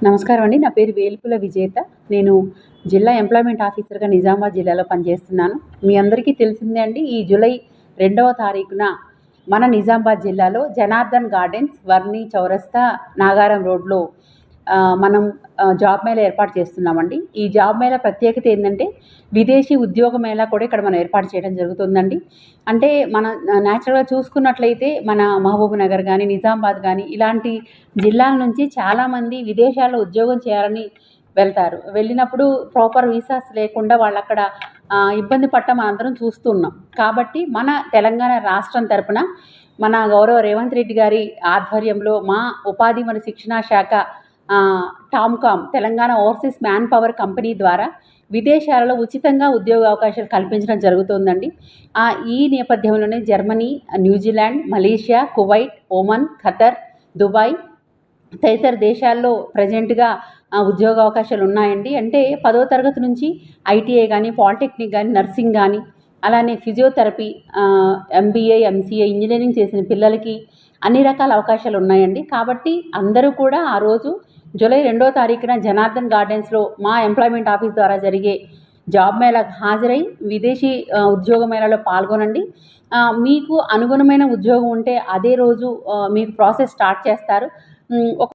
నమస్కారం అండి. నా పేరు వేల్పుల విజేత. నేను జిల్లా ఎంప్లాయ్‌మెంట్ ఆఫీసర్‌గా నిజామాబాద్ జిల్లాలో పనిచేస్తున్నాను. మీ అందరికీ తెలిసిందే అండి. ఈ జూలై 2వ తారీఖున మన నిజామాబాద్ జిల్లాలో జనార్దన్ గార్డెన్స్, వర్ని చౌరస్తా, నాగారం రోడ్‌లో మనం జాబ్ మేళా ఏర్పాటు చేస్తున్నామండి. ఈ జాబ్ మేళా ప్రత్యేకత ఏందంటే, విదేశీ ఉద్యోగ మేళా కూడా ఇక్కడ మనం ఏర్పాటు చేయడం జరుగుతుందండి. అంటే మన నేచురల్‌గా చూసుకున్నట్లయితే మన మహబూబ్ నగర్ గానీ, నిజామాబాద్ గానీ ఇలాంటి జిల్లాల నుంచి చాలామంది విదేశాల్లో ఉద్యోగం చేయాలని వెళ్తారు. వెళ్ళినప్పుడు ప్రాపర్ వీసాస్ లేకుండా వాళ్ళక్కడ ఇబ్బంది పడటం మనందరం చూస్తున్నాం. కాబట్టి మన తెలంగాణ రాష్ట్రం తరపున మన గౌరవ రేవంత్ రెడ్డి గారి ఆధ్వర్యంలో మా ఉపాధి మరియు శిక్షణా శాఖ TOMCOM Telangana overseas man power company ద్వారా విదేశాలలో ఉచితంగా ఉద్యోగ అవకాశాలు కల్పించడం జరుగుతుందండి. ఈ నేపథ్యంలోనే Germany, New Zealand, Malaysia, Kuwait, Oman, Qatar, Dubai తదితర దేశాల్లో ప్రజెంట్‌గా ఉద్యోగ అవకాశాలు ఉన్నాయండి. అంటే 10వ తరగతి నుంచి ఐటీఐ గానీ, పాలిటెక్నిక్ గానీ, నర్సింగ్ గానీ, అలానే ఫిజియోథెరపీ, ఎంబీఏ, ఎంసీఏ, ఇంజినీరింగ్ చేసిన పిల్లలకి అన్ని రకాల అవకాశాలు ఉన్నాయండి. కాబట్టి అందరూ కూడా ఆ రోజు జూలై 2వ తారీఖున జనార్దన్ గార్డెన్స్‌లో మా ఎంప్లాయ్‌మెంట్ ఆఫీస్ ద్వారా జరిగే జాబ్ మేళాకు హాజరై విదేశీ ఉద్యోగ మేళాలో పాల్గొనండి. మీకు అనుగుణమైన ఉద్యోగం ఉంటే అదే రోజు మీకు ప్రాసెస్ స్టార్ట్ చేస్తారు. ఒక